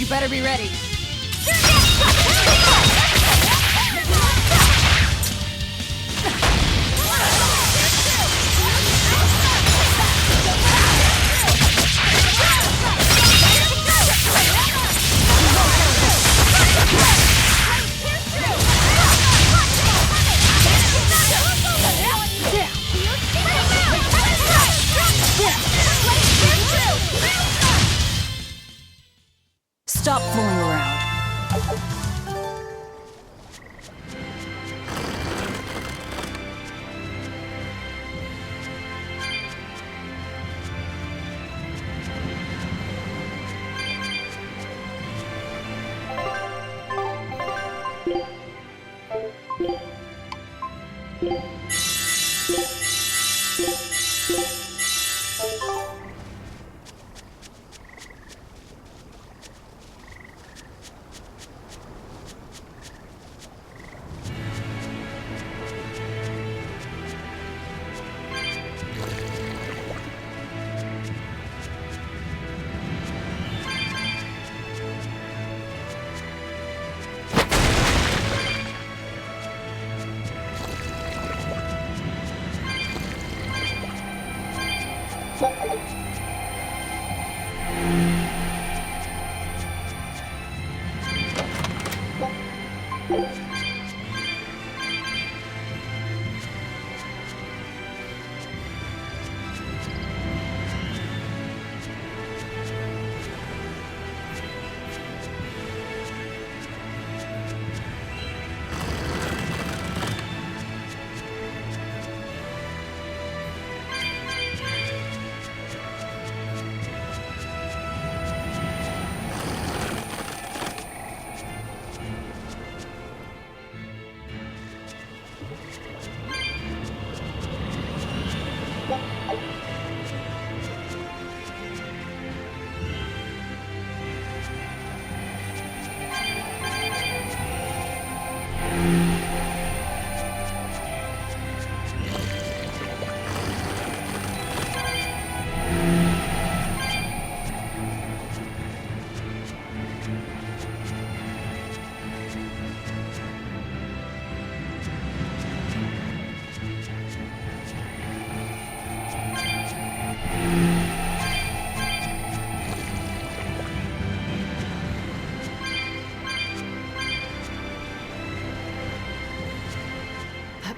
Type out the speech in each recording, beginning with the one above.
better be ready. Stop fooling around.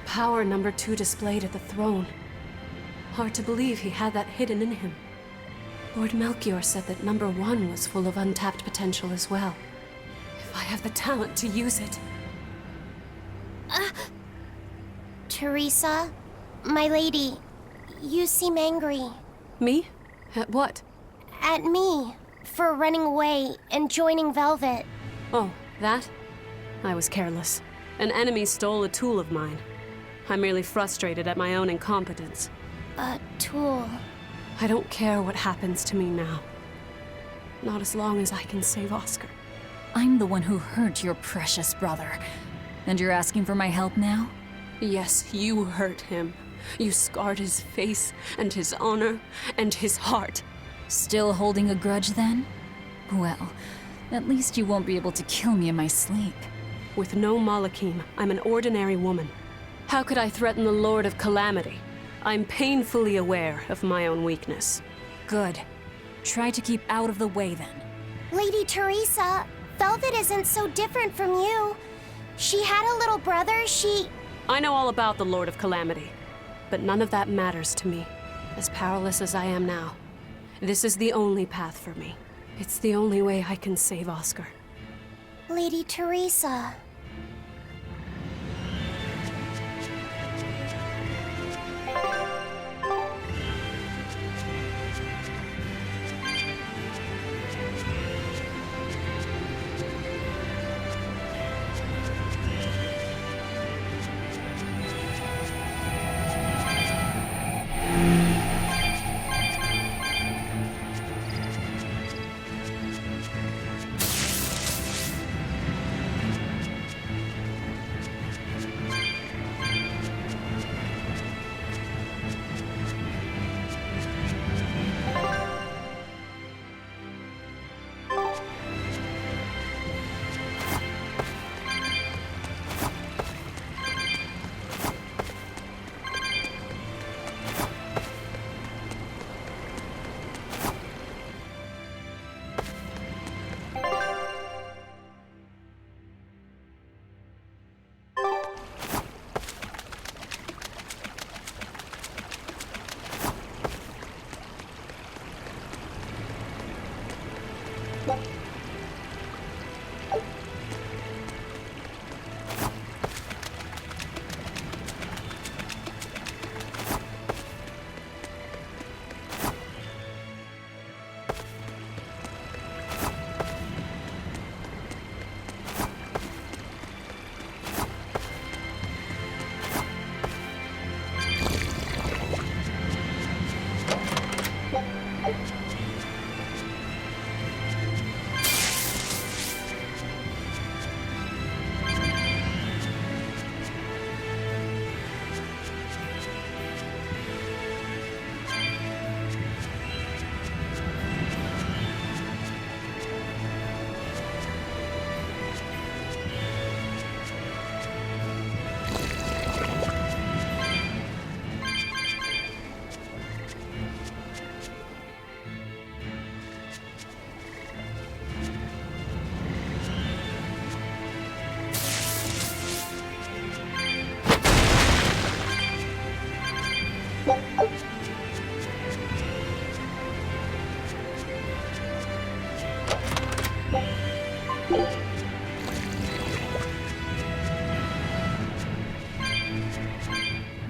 Power number 2 displayed at the throne. Hard to believe he had that hidden in him. Lord Melchior said that number 1 was full of untapped potential as well. If I have the talent to use it. Teresa, my lady, you seem angry. Me? At what? At me, for running away and joining Velvet. Oh, that? I was careless. An enemy stole a tool of mine. I'm merely frustrated at my own incompetence. A tool. I don't care what happens to me now. Not as long as I can save Oscar. I'm the one who hurt your precious brother. And you're asking for my help now? Yes, you hurt him. You scarred his face, and his honor, and his heart. Still holding a grudge then? Well, at least you won't be able to kill me in my sleep. With no Malakim, I'm an ordinary woman. How could I threaten the Lord of Calamity? I'm painfully aware of my own weakness. Good. Try to keep out of the way then. Lady Teresa, Velvet isn't so different from you. She had a little brother, I know all about the Lord of Calamity, but none of that matters to me. As powerless as I am now, this is the only path for me. It's the only way I can save Oscar. Lady Teresa.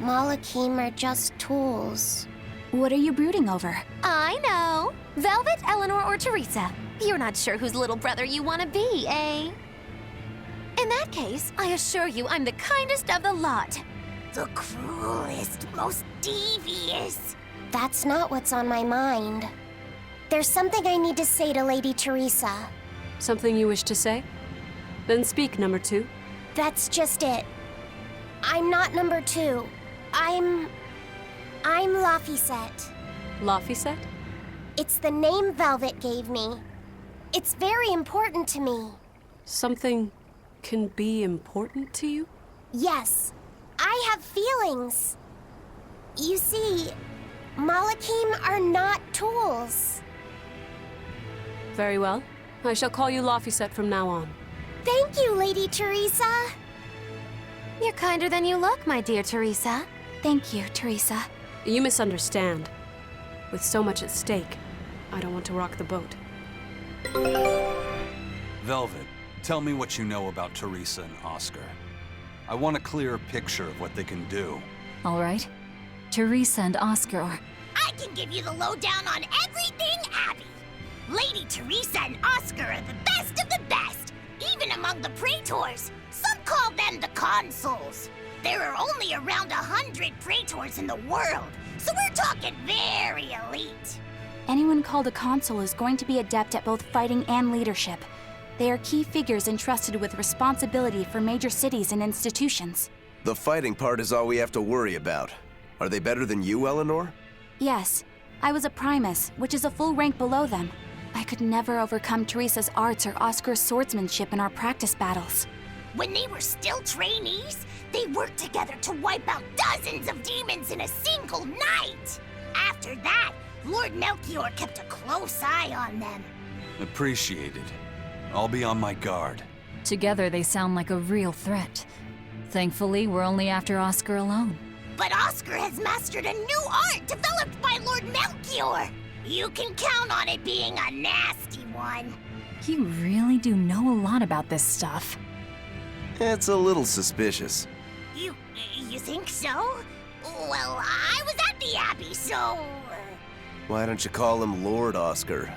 Malakim are just tools. What are you brooding over? I know. Velvet, Eleanor, or Teresa. You're not sure whose little brother you want to be, eh? In that case, I assure you I'm the kindest of the lot. The cruelest, most devious. That's not what's on my mind. There's something I need to say to Lady Teresa. Something you wish to say? Then speak, number 2. That's just it. I'm not number 2. I'm Laphicet. Laphicet? It's the name Velvet gave me. It's very important to me. Something can be important to you? Yes, I have feelings. You see, Malakim are not tools. Very well. I shall call you Laphicet from now on. Thank you, Lady Teresa. You're kinder than you look, my dear Teresa. Thank you, Teresa. You misunderstand. With so much at stake, I don't want to rock the boat. Velvet, tell me what you know about Teresa and Oscar. I want a clearer picture of what they can do. All right. Teresa and Oscar are... I can give you the lowdown on everything Abby. Lady Teresa and Oscar are the best of the best, even among the praetors. Some call them the consuls. There are only around 100 praetors in the world, so we're talking very elite. Anyone called a consul is going to be adept at both fighting and leadership. They are key figures entrusted with responsibility for major cities and institutions. The fighting part is all we have to worry about. Are they better than you, Eleanor? Yes. I was a primus, which is a full rank below them. I could never overcome Teresa's arts or Oscar's swordsmanship in our practice battles. When they were still trainees, they worked together to wipe out dozens of demons in a single night. After that, Lord Melchior kept a close eye on them. Appreciated. I'll be on my guard. Together, they sound like a real threat. Thankfully, we're only after Oscar alone. But Oscar has mastered a new art developed by Lord Melchior. You can count on it being a nasty one. You really do know a lot about this stuff. It's a little suspicious. You think so? Well, I was at the Abbey, so... Why don't you call him Lord Oscar?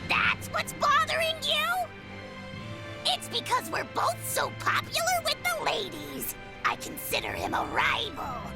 That's what's bothering you? It's because we're both so popular with the ladies. I consider him a rival.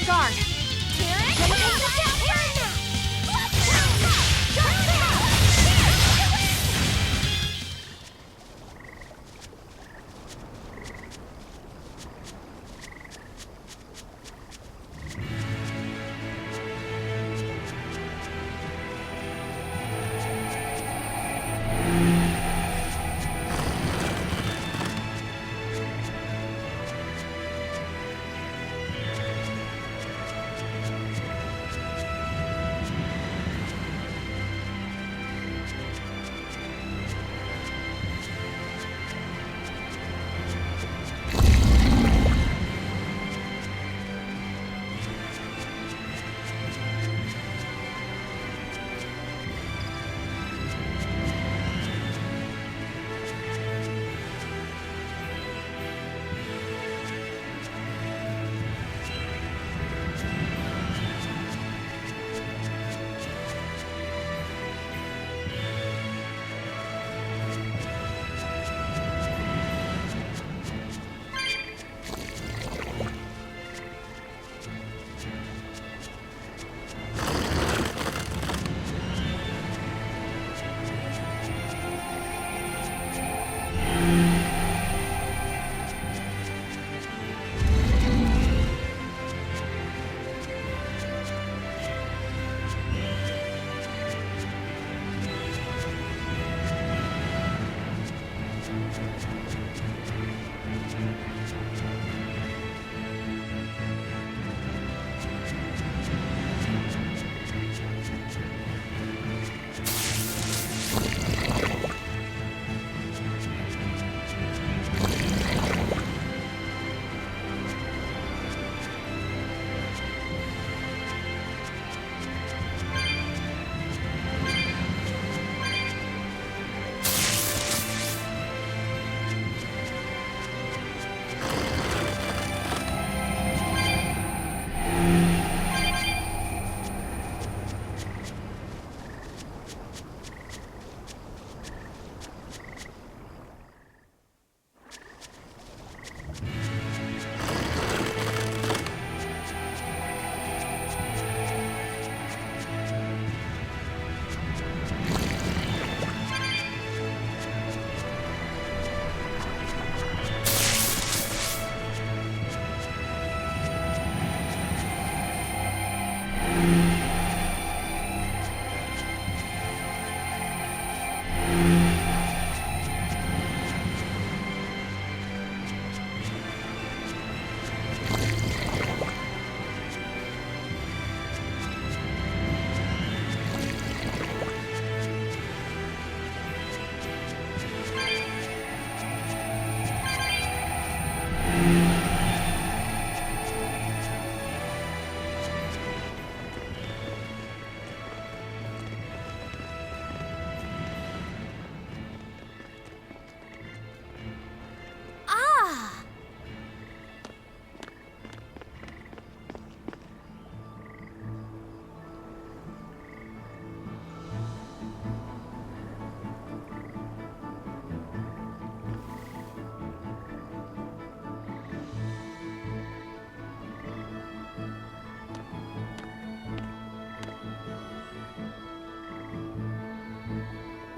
guard.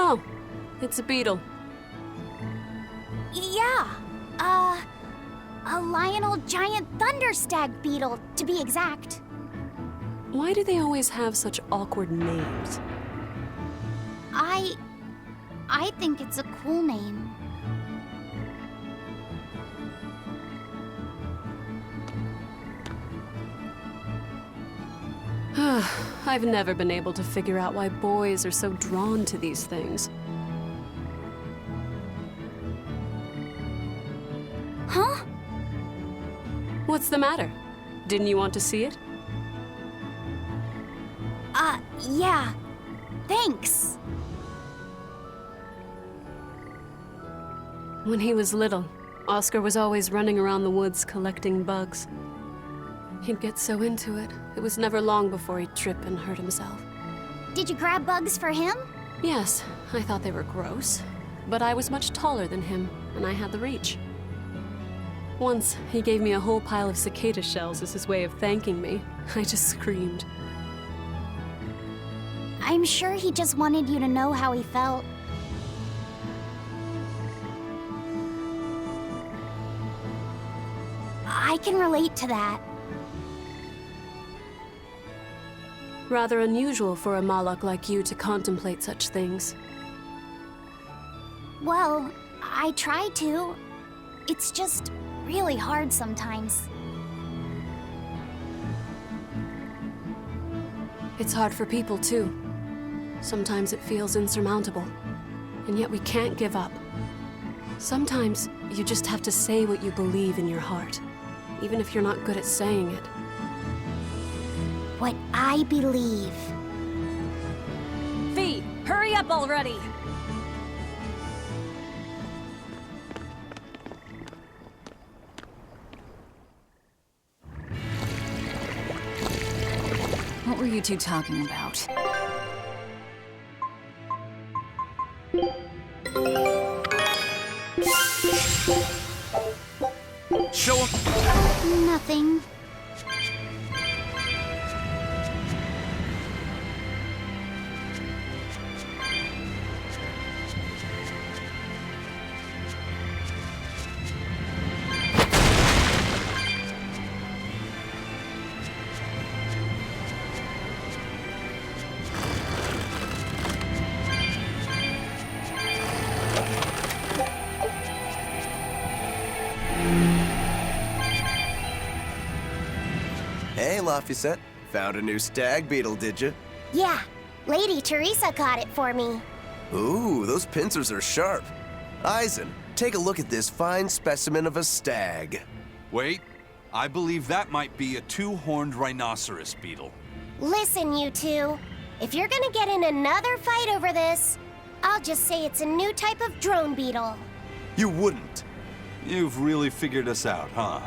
Oh, it's a beetle. Yeah, a Lionel giant thunderstag beetle, to be exact. Why do they always have such awkward names? I think it's a cool name. I've never been able to figure out why boys are so drawn to these things. Huh? What's the matter? Didn't you want to see it? Yeah. Thanks. When he was little, Oscar was always running around the woods collecting bugs. He'd get so into it, it was never long before he'd trip and hurt himself. Did you grab bugs for him? Yes, I thought they were gross, but I was much taller than him, and I had the reach. Once, he gave me a whole pile of cicada shells as his way of thanking me. I just screamed. I'm sure he just wanted you to know how he felt. I can relate to that. Rather unusual for a Malak like you to contemplate such things. Well, I try to. It's just really hard sometimes. It's hard for people, too. Sometimes it feels insurmountable. And yet we can't give up. Sometimes you just have to say what you believe in your heart, even if you're not good at saying it. What I believe. V, hurry up already! What were you two talking about? Show him. Nothing. Hey, Laphicet. Found a new stag beetle, did you? Yeah, Lady Teresa caught it for me. Ooh, those pincers are sharp. Eisen, take a look at this fine specimen of a stag. Wait, I believe that might be a two-horned rhinoceros beetle. Listen, you two. If you're gonna get in another fight over this, I'll just say it's a new type of drone beetle. You wouldn't. You've really figured us out, huh?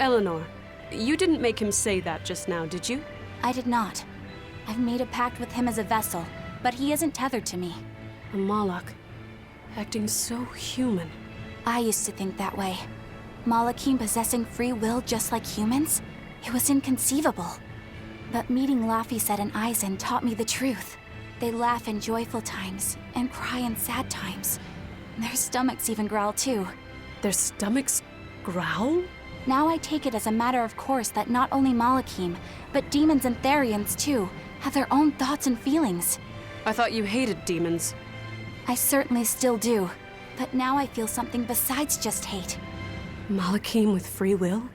Eleanor, you didn't make him say that just now, did you? I did not. I've made a pact with him as a vessel, but he isn't tethered to me. A Malak, acting so human. I used to think that way. Malakim possessing free will just like humans? It was inconceivable. But meeting Laphicet and Eisen taught me the truth. They laugh in joyful times and cry in sad times. Their stomachs even growl too. Their stomachs growl? Now I take it as a matter of course that not only Malakim, but demons and Therians too, have their own thoughts and feelings. I thought you hated demons. I certainly still do, but now I feel something besides just hate. Malakim with free will?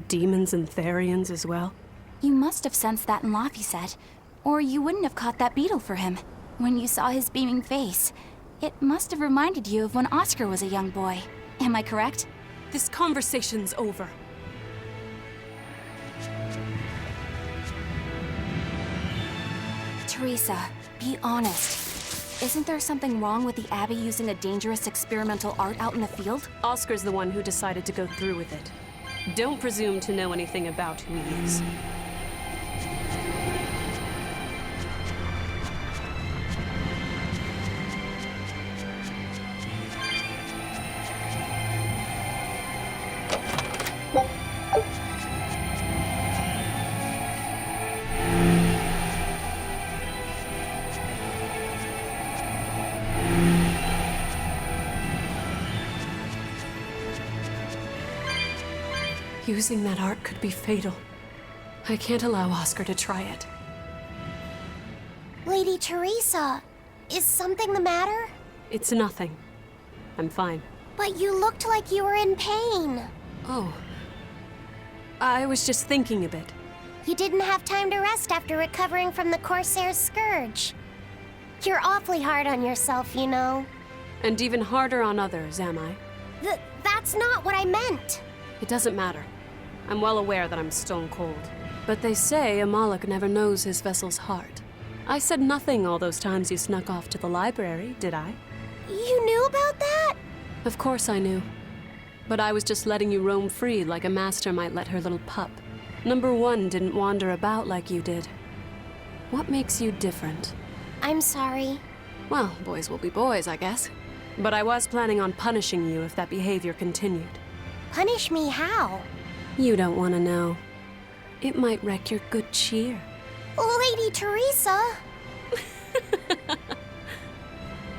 Demons and Therians as well? You must have sensed that in Laphicet, or you wouldn't have caught that beetle for him. When you saw his beaming face, it must have reminded you of when Oscar was a young boy. Am I correct? This conversation's over. Teresa, be honest. Isn't there something wrong with the Abbey using a dangerous experimental art out in the field? Oscar's the one who decided to go through with it. Don't presume to know anything about who he is. Using that art could be fatal. I can't allow Oscar to try it. Lady Teresa, is something the matter? It's nothing. I'm fine. But you looked like you were in pain. Oh. I was just thinking a bit. You didn't have time to rest after recovering from the Corsair's scourge. You're awfully hard on yourself, you know. And even harder on others, am I? That's not what I meant. It doesn't matter. I'm well aware that I'm stone cold. But they say a Malak never knows his vessel's heart. I said nothing all those times you snuck off to the library, did I? You knew about that? Of course I knew. But I was just letting you roam free like a master might let her little pup. Number one didn't wander about like you did. What makes you different? I'm sorry. Well, boys will be boys, I guess. But I was planning on punishing you if that behavior continued. Punish me how? You don't want to know. It might wreck your good cheer. Lady Teresa!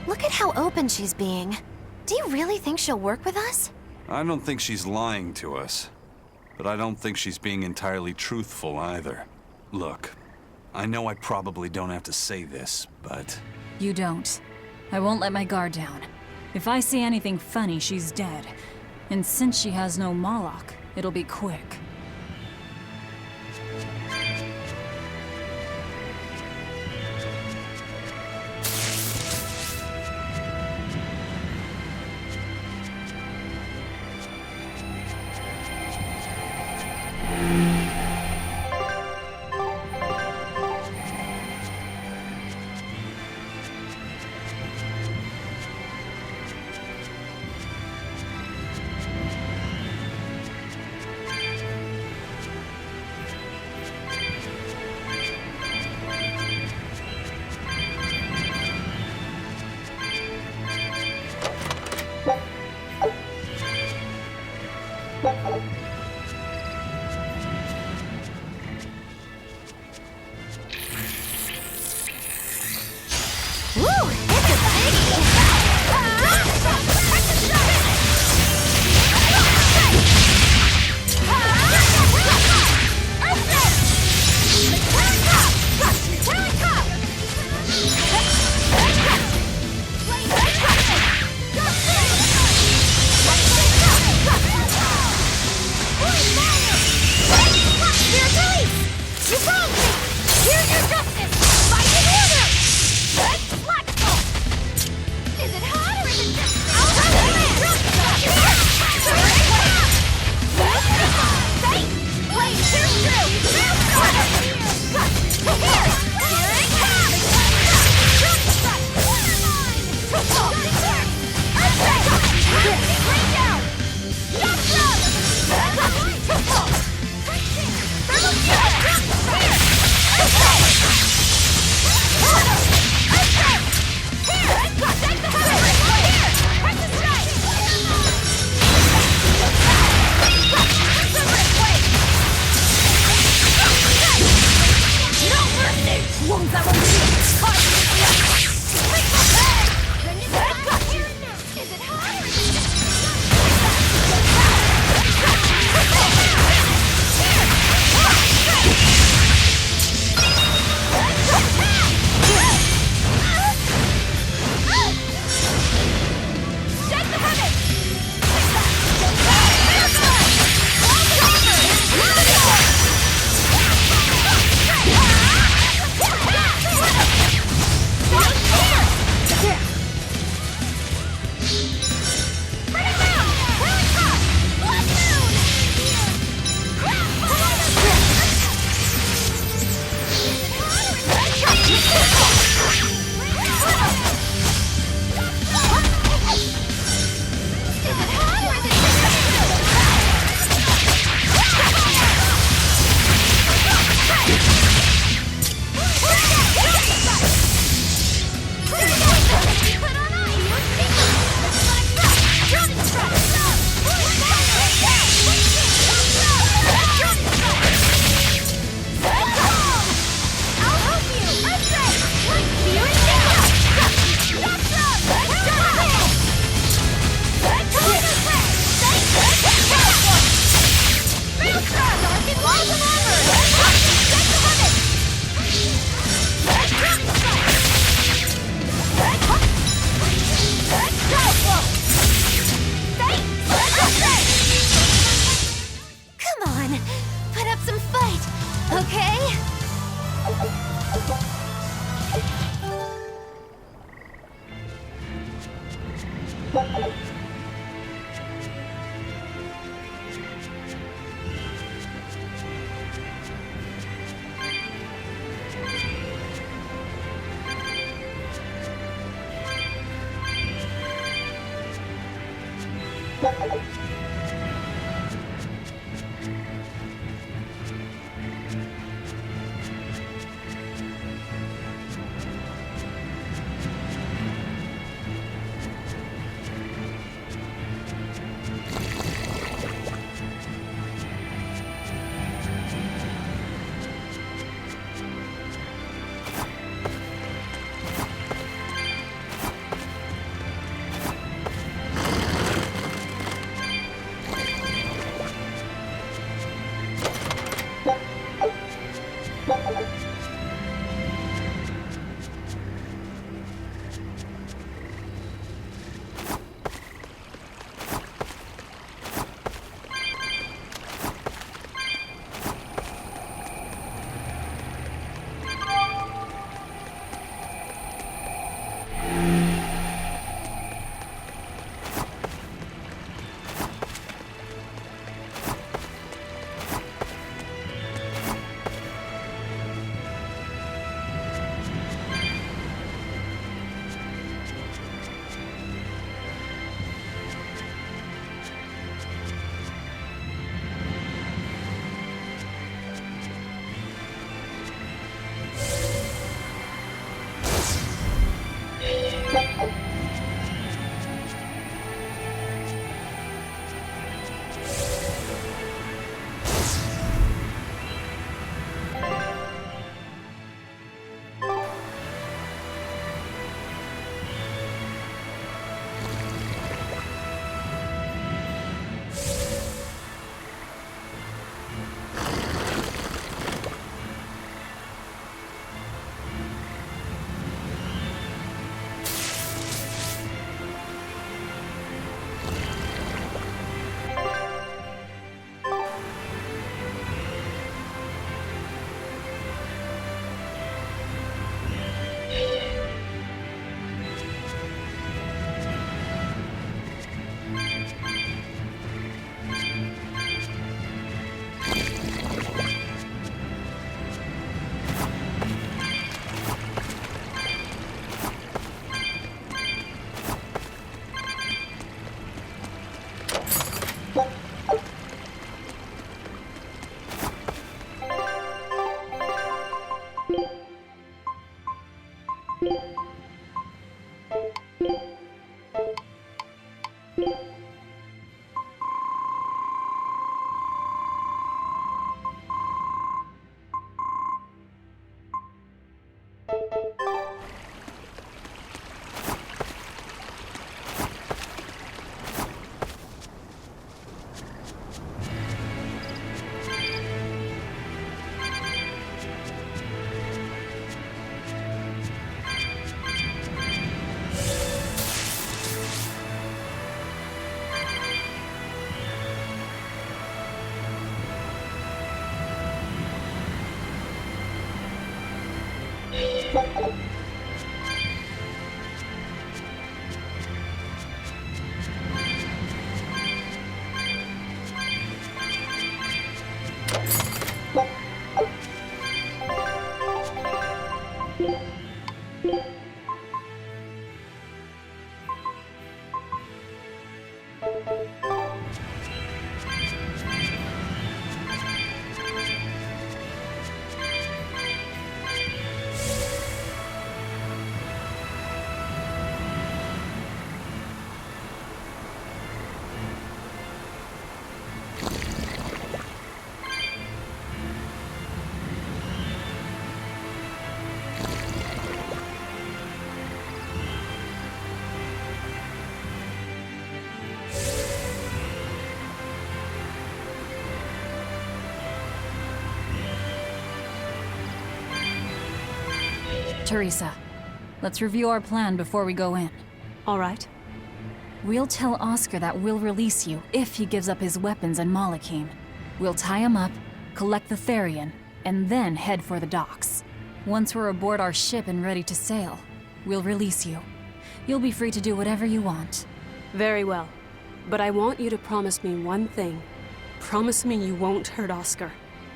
Look at how open she's being. Do you really think she'll work with us? I don't think she's lying to us. But I don't think she's being entirely truthful either. Look, I know I probably don't have to say this, but... You don't. I won't let my guard down. If I see anything funny, she's dead. And since she has no Moloch, it'll be quick. Teresa, let's review our plan before we go in. All right. We'll tell Oscar that we'll release you if he gives up his weapons and Malachim. We'll tie him up, collect the Therian, and then head for the docks. Once we're aboard our ship and ready to sail, we'll release you. You'll be free to do whatever you want. Very well. But I want you to promise me one thing. Promise me you won't hurt Oscar.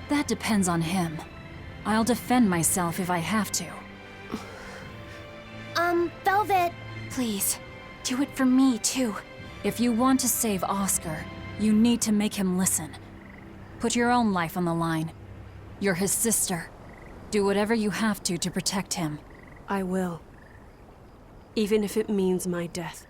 That depends on him. I'll defend myself if I have to. Velvet. Please, do it for me, too. If you want to save Oscar, you need to make him listen. Put your own life on the line. You're his sister. Do whatever you have to protect him. I will. Even if it means my death.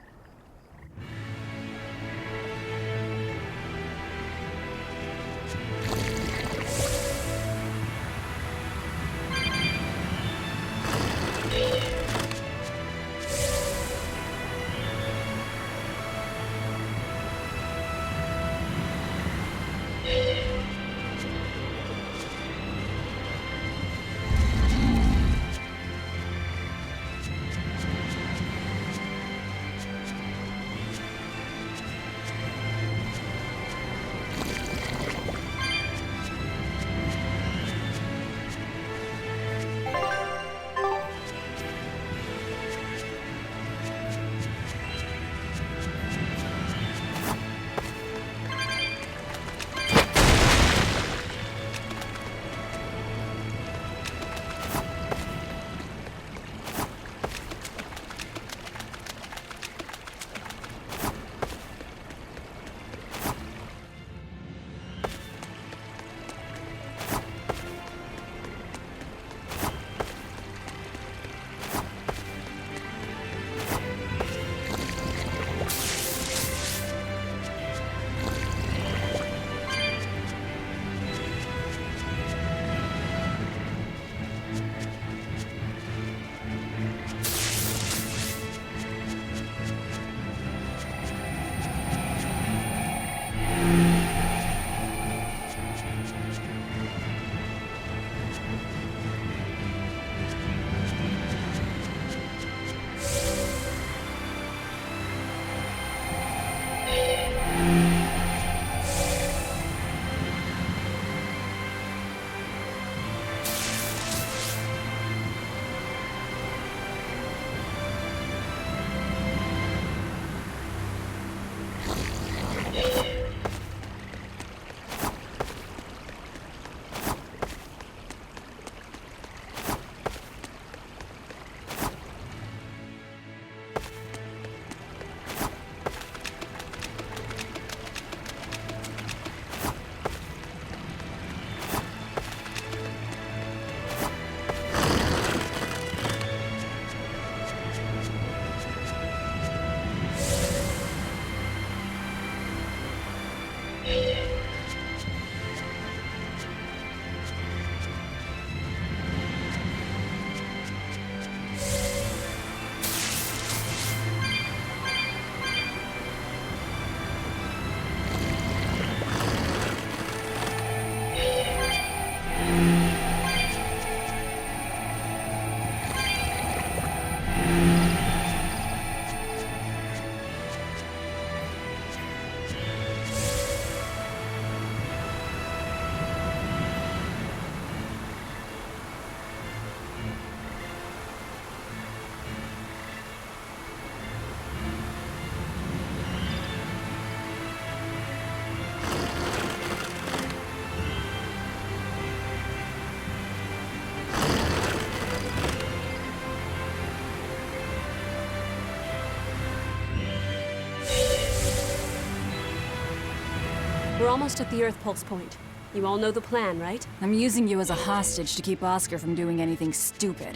We're almost at the Earth Pulse point. You all know the plan, right? I'm using you as a hostage to keep Oscar from doing anything stupid.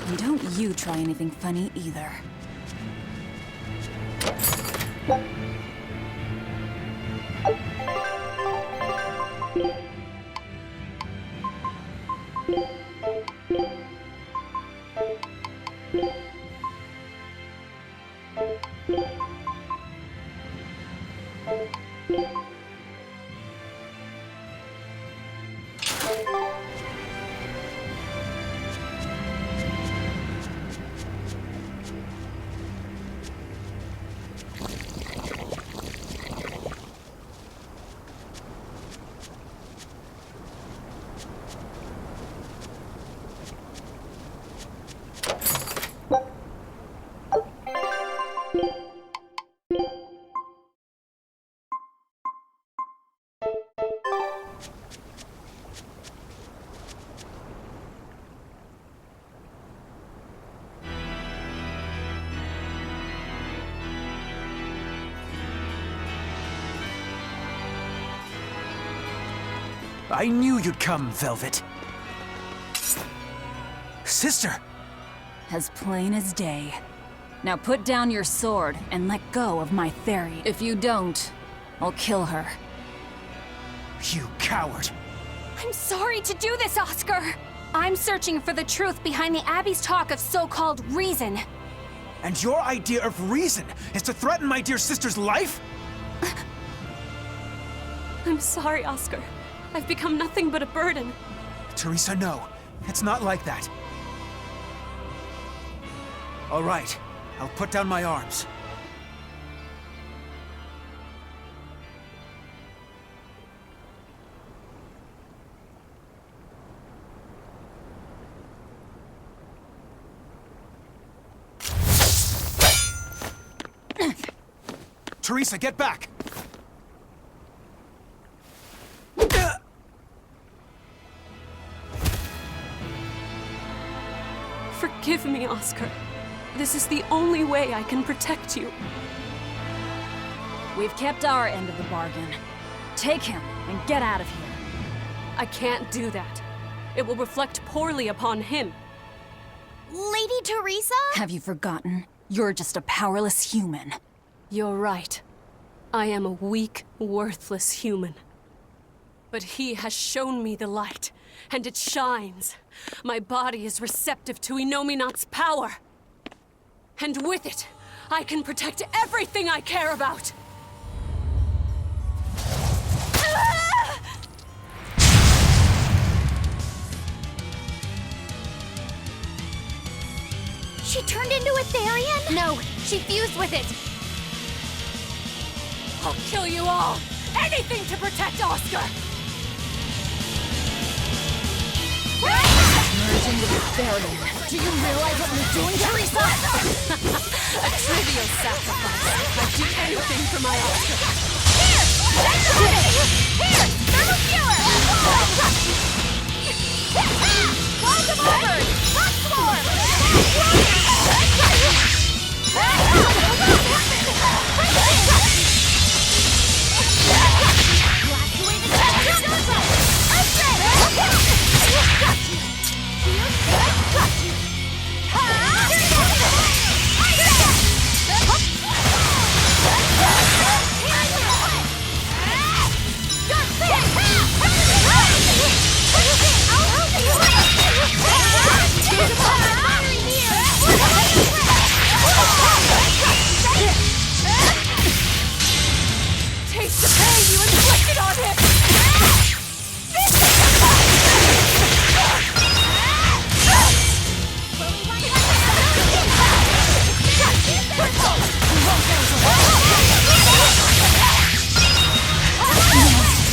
And don't you try anything funny either. I knew you'd come, Velvet. Sister! As plain as day. Now put down your sword and let go of my Theory. If you don't, I'll kill her. You coward! I'm sorry to do this, Oscar! I'm searching for the truth behind the Abbey's talk of so-called reason. And your idea of reason is to threaten my dear sister's life? I'm sorry, Oscar. I've become nothing but a burden. Teresa, no. It's not like that. All right. I'll put down my arms. Teresa, get back! Forgive me, Oscar. This is the only way I can protect you. We've kept our end of the bargain. Take him and get out of here. I can't do that. It will reflect poorly upon him. Lady Teresa? Have you forgotten? You're just a powerless human. You're right. I am a weak, worthless human. But he has shown me the light, and it shines. My body is receptive to Inominat's power. And with it, I can protect everything I care about. She turned into a Therian? No, she fused with it. I'll kill you all! Anything to protect Oscar! Merge into the Baird. Do you realize what you're doing, Teresa? A trivial sacrifice. I'd do anything for my Oscar. Here! Thermal Skewer! Welcome over! Rock Swarm! Blast away the Taste the pain you inflicted on him!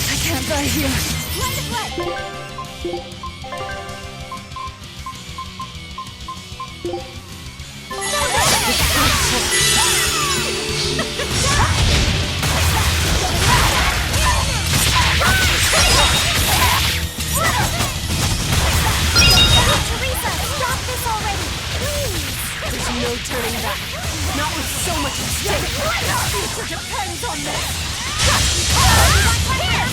I can't die here. Teresa, stop this already! Please! There's no turning back. Not with so much at stake. Our future depends on this. Here!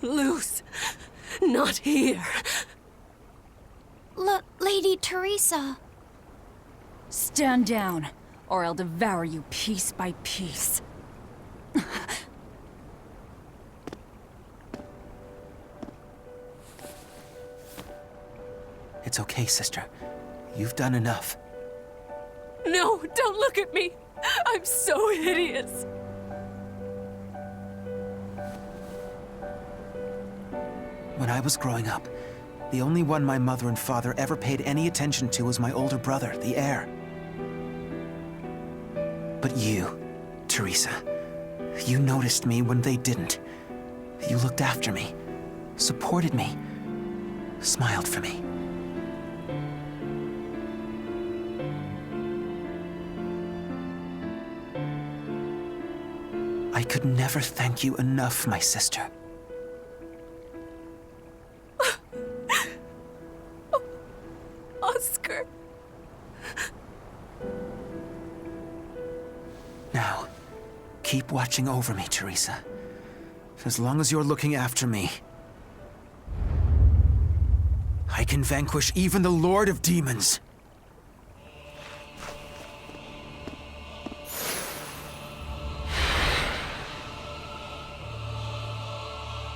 Loose. Not here. Lady Teresa. Stand down, or I'll devour you piece by piece. It's okay, sister. You've done enough. No, don't look at me. I'm so hideous. When I was growing up, the only one my mother and father ever paid any attention to was my older brother, the heir. But you, Teresa, you noticed me when they didn't. You looked after me, supported me, smiled for me. I could never thank you enough, my sister. Oscar. Now, keep watching over me, Teresa. As long as you're looking after me, I can vanquish even the Lord of Demons.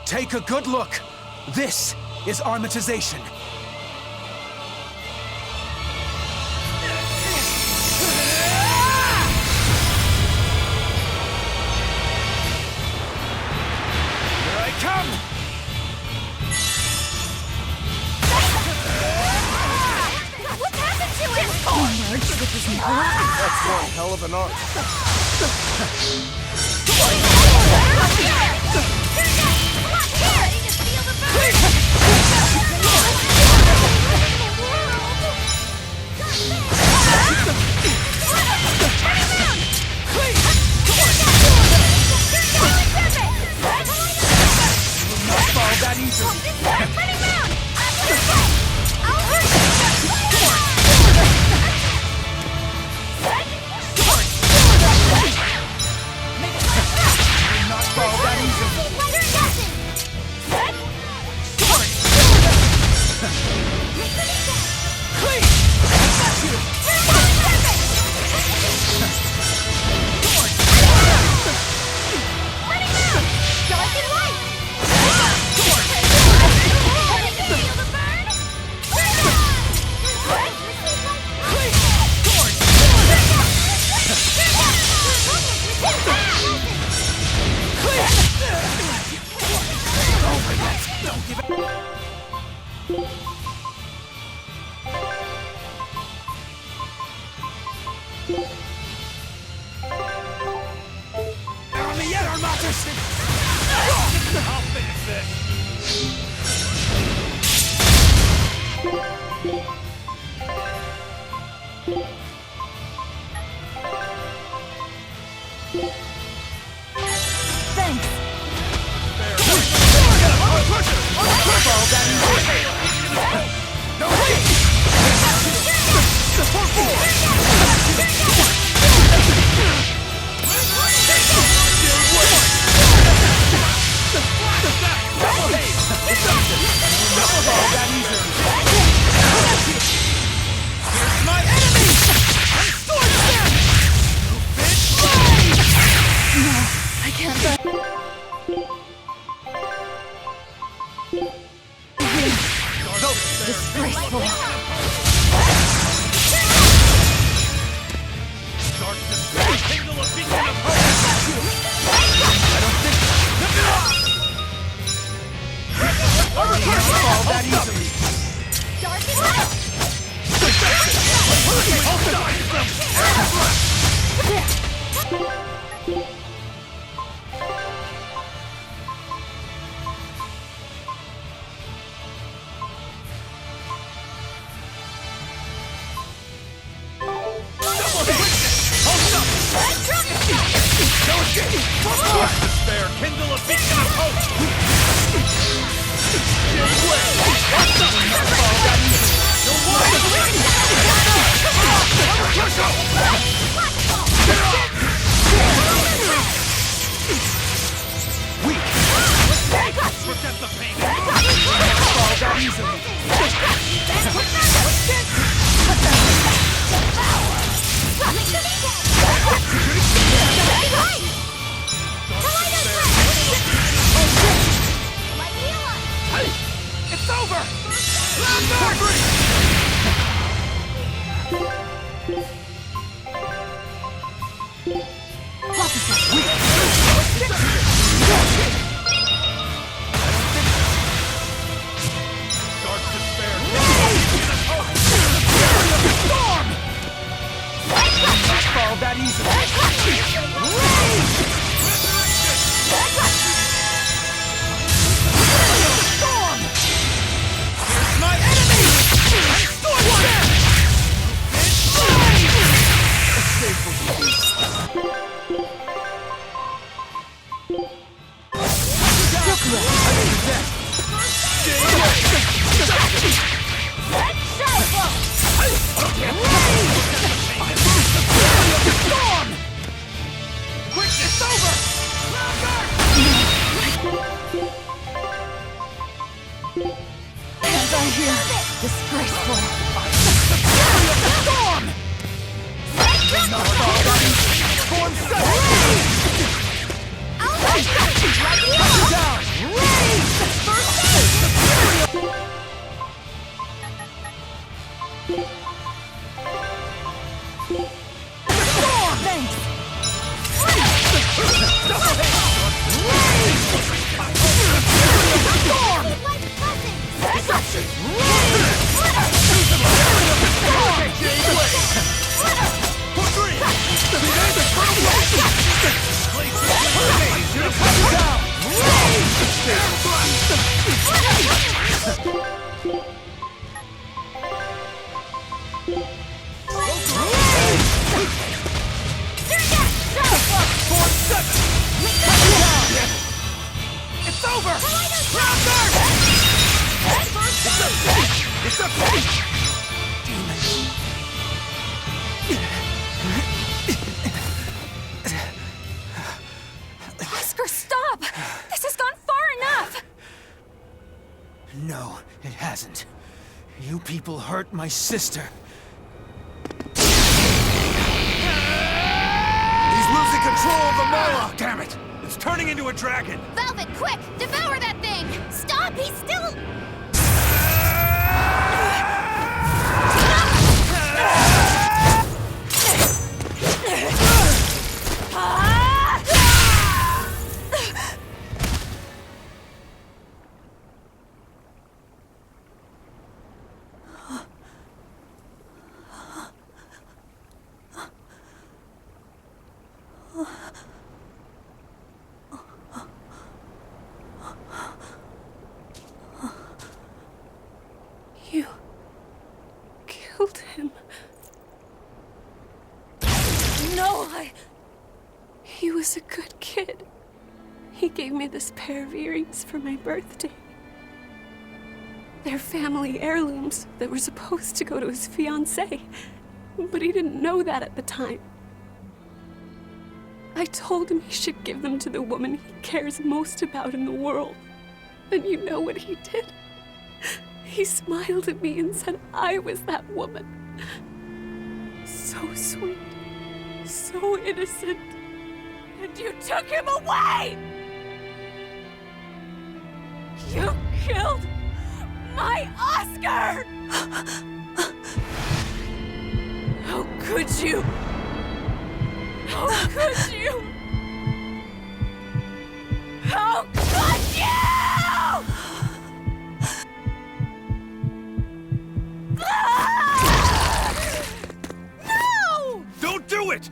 Take a good look. This is armatization. Here I come! What happened to him? That's one hell of an art. Ready to feel the burn? Not fall that easily. Not fall that easily. I'll finish this. Disgraceful. Despair, kindle a beacon of hope! Protect the Dark despair. Not fall that easily. My enemy! Quick, it's over! Hands on here. Disgraceful. It's over! It's okay! Oscar, stop! This has gone far enough! No, it hasn't. You people hurt my sister. He's losing control of the Moloch! Damn it! It's turning into a dragon! Velvet, quick! Devour that thing! Stop! He's still... You killed him. No, He was a good kid. He gave me this pair of earrings for my birthday. They're family heirlooms that were supposed to go to his fiancée, but he didn't know that at the time. I told him he should give them to the woman he cares most about in the world. And you know what he did? He smiled at me and said I was that woman. So sweet, so innocent. And you took him away! You killed my Oscar! How could you? How could you? How could you? No! Don't do it!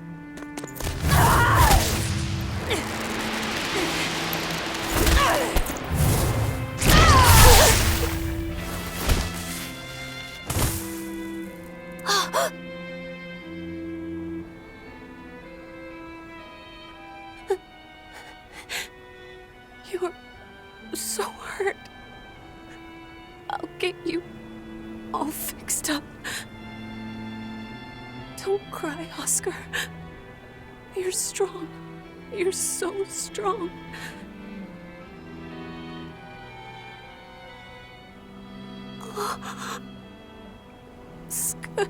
You're so hurt. I'll get you all fixed up. Don't cry, Oscar. You're strong. You're so strong. Oscar.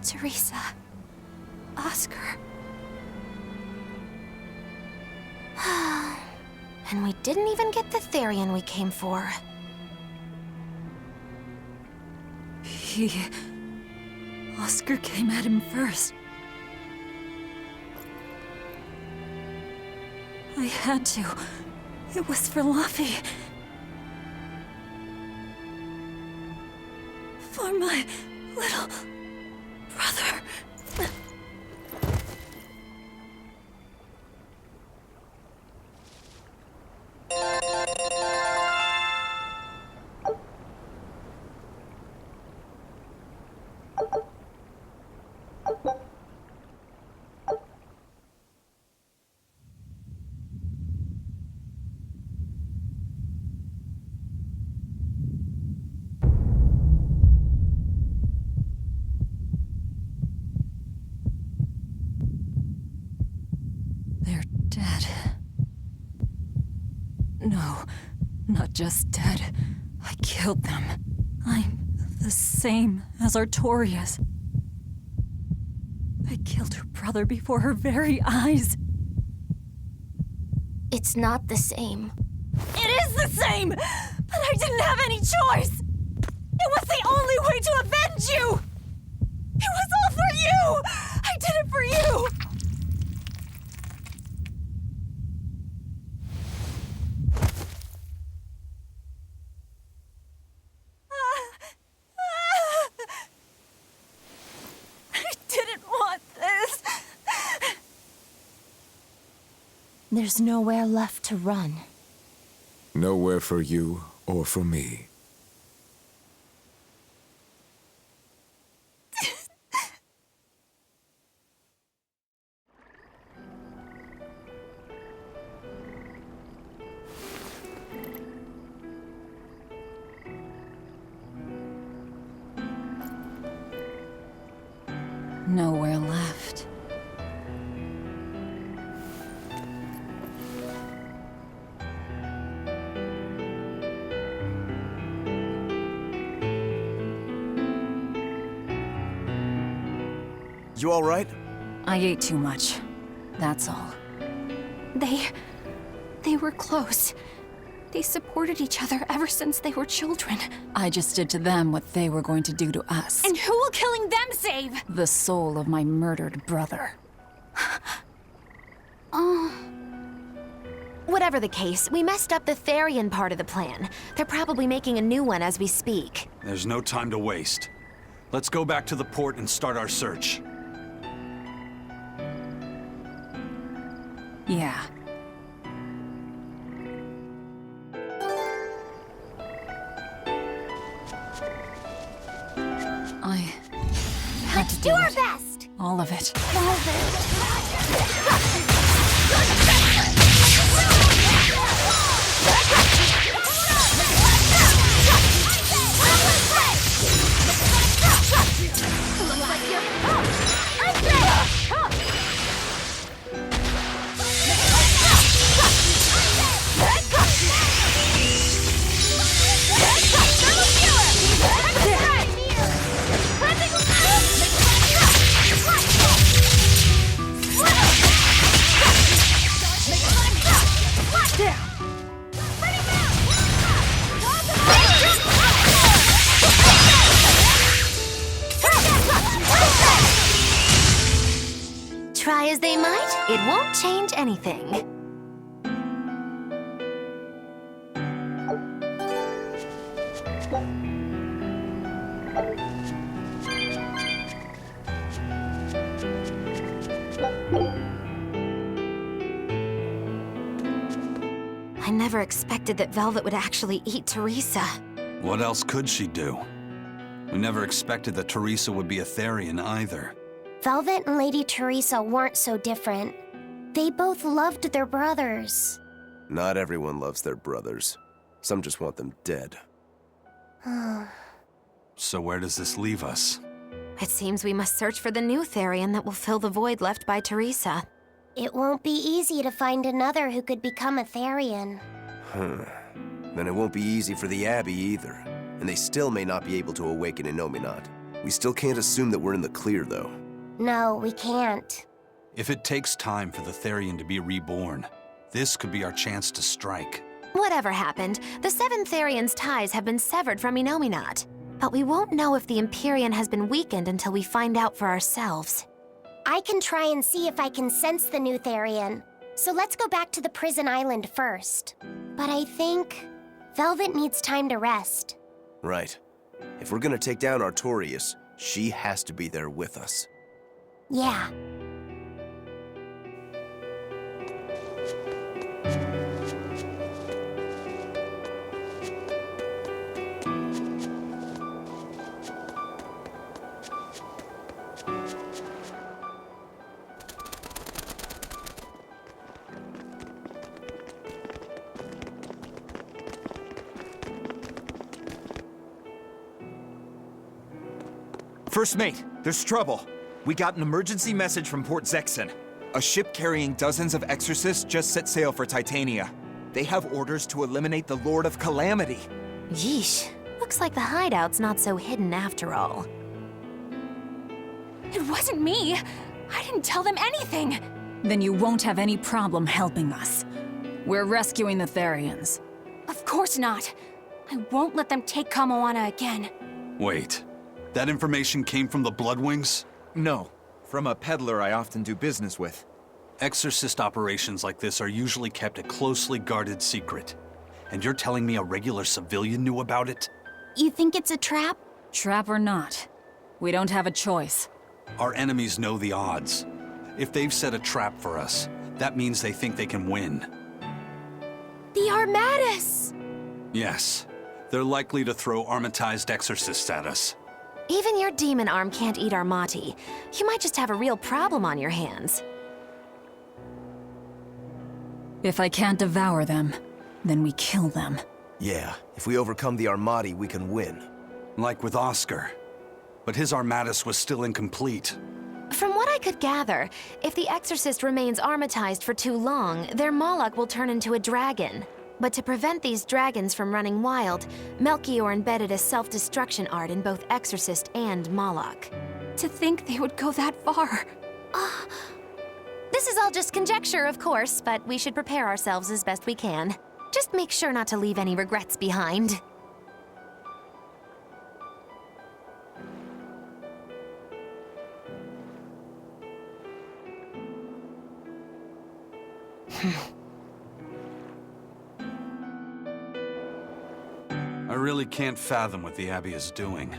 Teresa. Oscar. And we didn't even get the Therian we came for. Oscar came at him first. I had to. It was for Luffy. For my little brother. They're dead. No, not just dead. I killed them. I'm the same as Artorias. I killed her brother before her very eyes. It's not the same. It is the same! But I didn't have any choice! It was the only way to avenge you! It was all for you! I did it for you! I didn't want this! There's nowhere left to run. Nowhere for you or for me. Nowhere left. You all right? I ate too much. That's all. They were close. They supported each other ever since they were children. I just did to them what they were going to do to us. And who will killing them save? The soul of my murdered brother. Whatever the case, we messed up the Therian part of the plan. They're probably making a new one as we speak. There's no time to waste. Let's go back to the port and start our search. Yeah. I had Let's to do our it. best! All of it. Try as they might, it won't change anything. I never expected that Velvet would actually eat Teresa. What else could she do? We never expected that Teresa would be a Therian either. Velvet and Lady Teresa weren't so different. They both loved their brothers. Not everyone loves their brothers. Some just want them dead. So where does this leave us? It seems we must search for the new Therian that will fill the void left by Teresa. It won't be easy to find another who could become a Therian. Then it won't be easy for the Abbey either. And they still may not be able to awaken Innominat. We still can't assume that we're in the clear, though. No, we can't. If it takes time for the Therian to be reborn, this could be our chance to strike. Whatever happened, the Seven Therian's ties have been severed from Inominat. But we won't know if the Empyrean has been weakened until we find out for ourselves. I can try and see if I can sense the new Therian. So let's go back to the prison island first. But I think Velvet needs time to rest. Right. If we're gonna take down Artorias, she has to be there with us. Yeah. First mate, there's trouble. We got an emergency message from Port Zexen. A ship carrying dozens of exorcists just set sail for Titania. They have orders to eliminate the Lord of Calamity. Yeesh. Looks like the hideout's not so hidden after all. It wasn't me. I didn't tell them anything. Then you won't have any problem helping us. We're rescuing the Therians. Of course not. I won't let them take Kamoana again. Wait, that information came from the Bloodwings? No, from a peddler I often do business with. Exorcist operations like this are usually kept a closely guarded secret. And you're telling me a regular civilian knew about it? You think it's a trap? Trap or not, we don't have a choice. Our enemies know the odds. If they've set a trap for us, that means they think they can win. The Armatus! Yes, they're likely to throw armatized exorcists at us. Even your demon arm can't eat Armati. You might just have a real problem on your hands. If I can't devour them, then we kill them. Yeah, if we overcome the Armati, we can win. Like with Oscar. But his Armatus was still incomplete. From what I could gather, if the Exorcist remains armatized for too long, their Moloch will turn into a dragon. But to prevent these dragons from running wild, Melchior embedded a self-destruction art in both Exorcist and Moloch. To think they would go that far. This is all just conjecture, of course, but we should prepare ourselves as best we can. Just make sure not to leave any regrets behind. I really can't fathom what the Abbey is doing.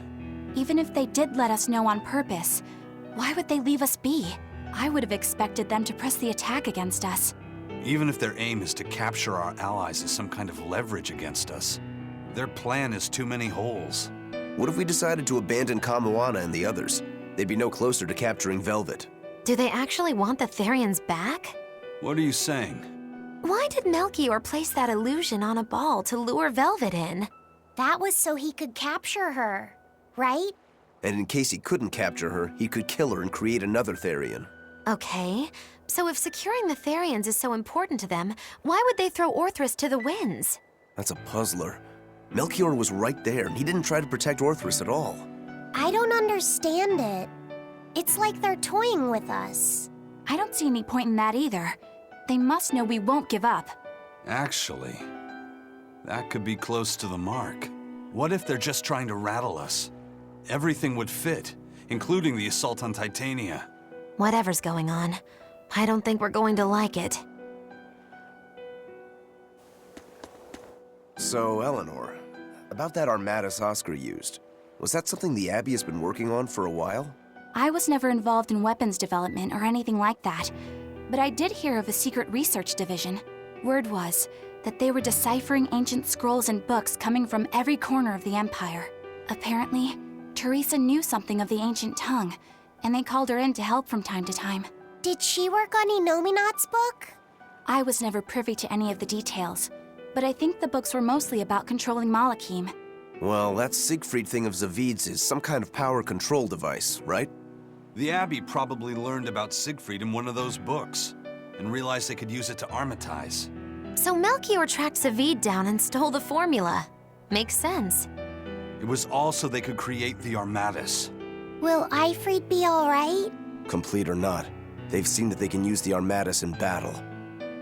Even if they did let us know on purpose, why would they leave us be? I would have expected them to press the attack against us. Even if their aim is to capture our allies as some kind of leverage against us, their plan has too many holes. What if we decided to abandon Kamoana and the others? They'd be no closer to capturing Velvet. Do they actually want the Therians back? What are you saying? Why did Melchior place that illusion on a ball to lure Velvet in? That was so he could capture her, right? And in case he couldn't capture her, he could kill her and create another Therian. Okay, so if securing the Therians is so important to them, why would they throw Orthrus to the winds? That's a puzzler. Melchior was right there, and he didn't try to protect Orthrus at all. I don't understand it. It's like they're toying with us. I don't see any point in that either. They must know we won't give up. Actually, that could be close to the mark. What if they're just trying to rattle us? Everything would fit, including the assault on Titania. Whatever's going on, I don't think we're going to like it. So, Eleanor, about that Armatus Oscar used, was that something the Abbey has been working on for a while? I was never involved in weapons development or anything like that, but I did hear of a secret research division. Word was that they were deciphering ancient scrolls and books coming from every corner of the Empire. Apparently, Teresa knew something of the ancient tongue, and they called her in to help from time to time. Did she work on Inominat's book? I was never privy to any of the details, but I think the books were mostly about controlling Malachim. Well, that Siegfried thing of Zavid's is some kind of power control device, right? The Abbey probably learned about Siegfried in one of those books, and realized they could use it to armatize. So Melchior tracked Zavid down and stole the formula. Makes sense. It was all so they could create the Armatus. Will Ifrit be alright? Complete or not, they've seen that they can use the Armadas in battle.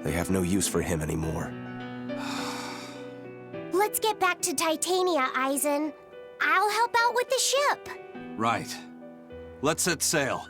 They have no use for him anymore. Let's get back to Titania, Eisen. I'll help out with the ship. Right. Let's set sail.